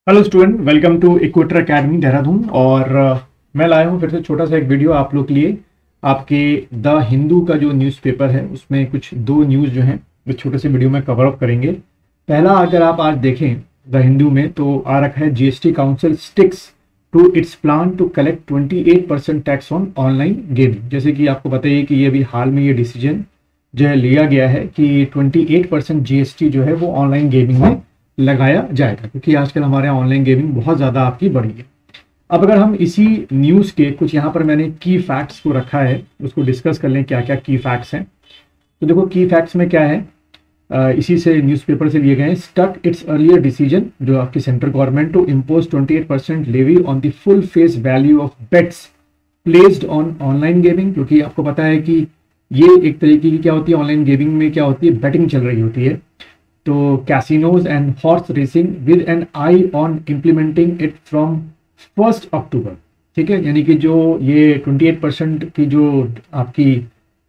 Hello student, welcome to Equator academy Dehradun. और मैं लाया हूँ फिर से छोटा सा एक वीडियो आप लोग के लिए। आपके द हिंदू का जो न्यूज़पेपर है उसमें कुछ दो न्यूज़ जो हैं इस छोटे से वीडियो में कवर अप करेंगे। पहला, अगर आप आज देखें द हिंदू में तो आ रखा है GST council sticks to its plan to collect 28% tax on online gaming. जैसे कि आपको बताइए कि ये अभी हाल में ये डिसीजन जो है लिया गया है कि 28% जीएसटी जो है वो ऑनलाइन गेमिंग में लगाया जाएगा, क्योंकि आजकल हमारे यहाँ ऑनलाइन गेमिंग बहुत ज़्यादा आपकी बढ़ी है। अब अगर हम इसी न्यूज़ के कुछ यहाँ पर मैंने की फैक्ट्स को रखा है, उसको डिस्कस कर लें क्या क्या की फैक्ट्स हैं। तो देखो की फैक्ट्स में क्या है, इसी से न्यूज़पेपर से लिए गए हैं। स्टक इट्स अर्लियर डिसीजन, जो आपकी central government to impose 28% levy on the full face value of bets placed on online gaming. क्योंकि आपको पता है कि ये एक तरीके की क्या होती है, ऑनलाइन गेमिंग में क्या होती है, बैटिंग चल रही होती है। तो casinos and horse racing with an eye on implementing it from 1 October. ठीक है, यानी कि जो ये 28% की जो आपकी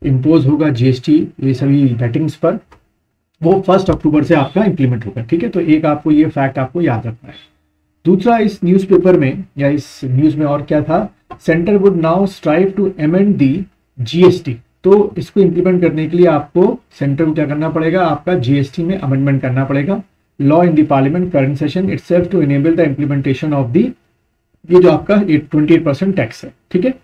इम्पोज होगा जीएसटी ये सभी बैटिंग्स पर, वो 1 अक्टूबर से आपका इंप्लीमेंट होगा। ठीक है, तो एक आपको ये फैक्ट आपको याद रखना है। दूसरा, इस न्यूज़पेपर में या इस न्यूज़ में और क्या था, centre would now strive to amend the GST. तो इसको इंप्लीमेंट करने के लिए आपको सेंटर को क्या करना पड़ेगा, आपका जीएसटी में अमेंडमेंट करना पड़ेगा। Law in the parliament current session itself to enable the implementation of the ये जो आपका 28% टैक्स है। ठीक है,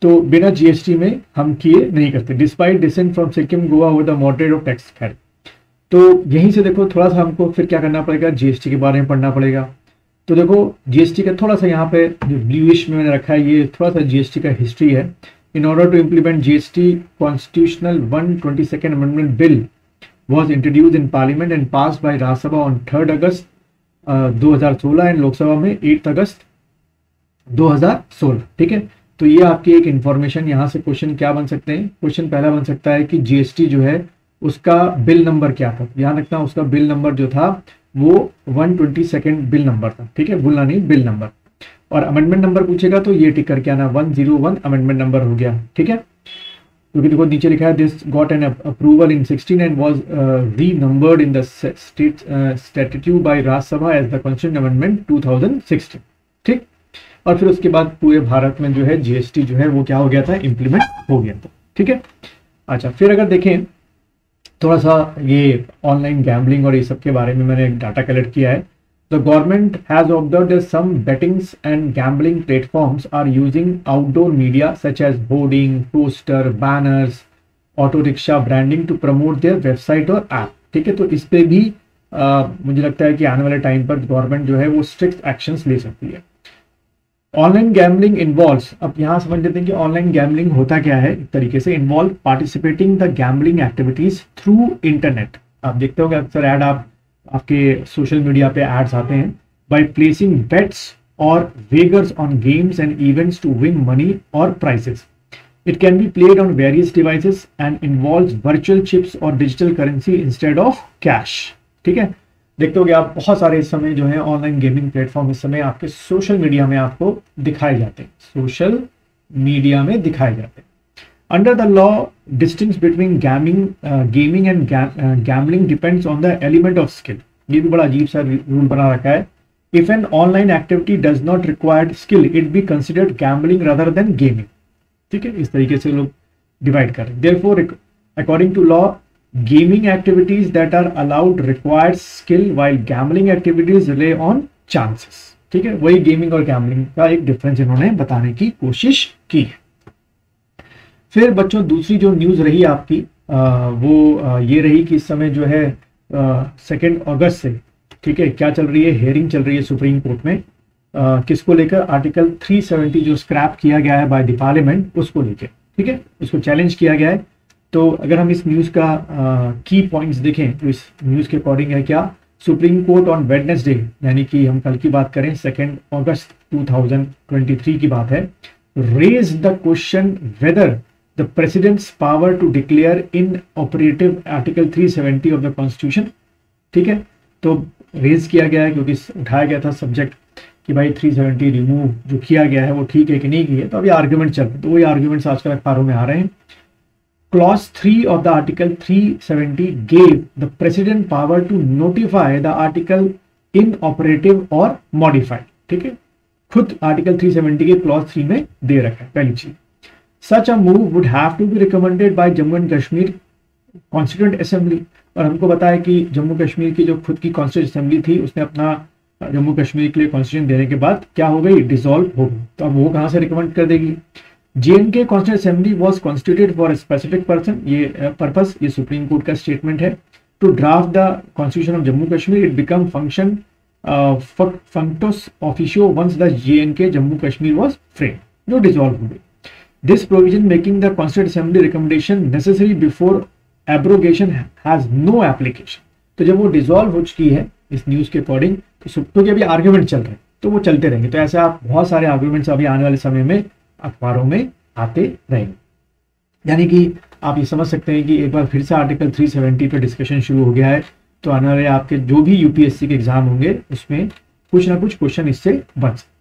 तो बिना जीएसटी में हम किए नहीं करते, despite decent from Sikkim Goa with the moderate of tax. खैर, तो यहीं से देखो थोड़ा सा हमको फिर क्या करना पड़ेगा, जीएसटी के बारे में पढ़ना पड़ेगा। तो देखो जीएसटी का थोड़ा सा यहाँ पे जो ब्लूइश में मैंने रखा है, ये थोड़ा सा जीएसटी का हिस्ट्री है। In order to implement GST, Constitutional 122nd Amendment Bill was introduced in Parliament and passed by Rajya Sabha on 3rd August 2016 and लोक सभा में 8 अगस्त 2016। ठीक है, तो ये आपकी एक इंफॉर्मेशन। यहाँ से क्वेश्चन क्या बन सकते हैं, क्वेश्चन पहला बन सकता है कि जीएसटी जो है उसका बिल नंबर क्या था। ध्यान रखना, उसका बिल नंबर जो था वो 122nd बिल नंबर था। ठीक है, भूलना नहीं, बिल नंबर। और अमेंडमेंट नंबर पूछेगा तो ये टिक करके आना, 101 अमेंडमेंट नंबर हो गया। ठीक है, क्योंकि देखो नीचे लिखा है this got an approval in 16 and was renumbered in the state statute by Rajya Sabha as the constitution amendment 2016। ठीक, और फिर उसके बाद पूरे भारत में जो है जीएसटी जो है वो क्या हो गया था, इंप्लीमेंट हो गया था। ठीक है, अच्छा फिर अगर देखें थोड़ा सा ये ऑनलाइन गैम्बलिंग और ये सब के बारे में मैंने डाटा कलेक्ट किया है। The government has observed that some bettings and gambling platforms are using outdoor media such as boarding, poster, banners, auto rickshaw branding to promote their website और app। ठीक है, तो इस पे भी मुझे लगता है कि आने वाले टाइम पर गवर्नमेंट जो है वो स्ट्रिक्ट एक्शंस ले सकती है। ऑनलाइन गैम्बलिंग इन्वॉल्व्स, अब यहाँ समझ लेते हैं कि ऑनलाइन गैम्बलिंग होता क्या है। एक तरीके से involve participating the gambling activities through internet. आप देखते होंगे अक्सर ऐड आपके सोशल मीडिया पे एड्स आते हैं, बाय प्लेसिंग बेट्स और wagers on games and events to win money और prizes. It can be played on various devices and involves virtual chips और digital currency instead of cash. ठीक है, देखते होगे आप बहुत सारे इस समय जो है ऑनलाइन गेमिंग प्लेटफॉर्म इस समय आपके सोशल मीडिया में आपको दिखाए जाते हैं, सोशल मीडिया में दिखाए जाते हैं। Under the law, distinction between gaming and gambling depends on the element of skill। ये भी बड़ा अजीब सा रूल बना रखा है। If an online activity does not require skill, it be considered gambling rather than gaming। ठीक है, इस तरीके से लोग डिवाइड कर रहे हैं। Therefore, according to law, gaming activities that are allowed require skill, while gambling activities rely on chances। ठीक है, वही गेमिंग और गैम्बलिंग का एक डिफरेंस इन्होंने बताने की कोशिश की है। फिर बच्चों दूसरी जो न्यूज़ रही आपकी वो ये रही कि इस समय जो है 2 अगस्त से, ठीक है, क्या चल रही है, हेयरिंग चल रही है सुप्रीम कोर्ट में। किसको लेकर, आर्टिकल 370 जो स्क्रैप किया गया है बाय द पार्लियामेंट उसको लेकर। ठीक है, उसको चैलेंज किया गया है। तो अगर हम इस न्यूज़ का की पॉइंट्स देखें तो इस न्यूज़ के अकॉर्डिंग है क्या, सुप्रीम कोर्ट ऑन वेडनेसडे, यानी कि हम कल की बात करें 2 अगस्त 2023 की बात है, raise the question whether the president's power to declare inoperative article 370 of the constitution। ठीक है, तो रेज किया गया है क्योंकि उठाया गया था सब्जेक्ट कि भाई 370 रिमूव जो किया गया है वो ठीक है कि नहीं किया। तो अभी आर्ग्यूमेंट चल रहे हैं, तो वही आर्ग्यूमेंट्स आजकल अखबारों में आ रहे हैं। Clause 3 of the article 370 gave the president power to notify the article inoperative और मॉडिफाइड। ठीक है, खुद आर्टिकल 370 के क्लॉज 3 में दे रखा है पहली चीज। Such a move would have to be recommended by Jammu and Kashmir constituent assembly. और हमको बताया कि जम्मू कश्मीर की जो खुद की कॉन्स्टिट्यूएंट असेंबली थी उसने अपना जम्मू कश्मीर के लिए कॉन्स्टिट्यूशन देने के बाद क्या हो गई, डिसॉल्व हो गई। तो अब वो कहां से रिकमेंड कर देगी? J and K constituent assembly was constituted for a specific person, ये पर्पस, ये सुप्रीम कोर्ट का स्टेटमेंट है। To draft the constitution of Jammu Kashmir, it become function functus officio once the J and K Jammu Kashmir was frame, जो डिसॉल्व हो गई। This provision making the constituent assembly recommendation necessary before abrogation has no application. तो जब वो dissolve हो चुकी है इस न्यूज के अकॉर्डिंग, तो क्योंकि अभी आर्ग्यूमेंट चल रहे हैं तो वो चलते रहेंगे। तो ऐसे आप बहुत सारे आर्ग्यूमेंट्स अभी आने वाले समय में अखबारों में आते रहेंगे। यानी कि आप ये समझ सकते हैं कि एक बार फिर से आर्टिकल 370 पे डिस्कशन शुरू हो गया है। तो आने वाले आपके जो भी यूपीएससी के एग्जाम होंगे उसमें कुछ ना कुछ क्वेश्चन इससे बन सकते हैं।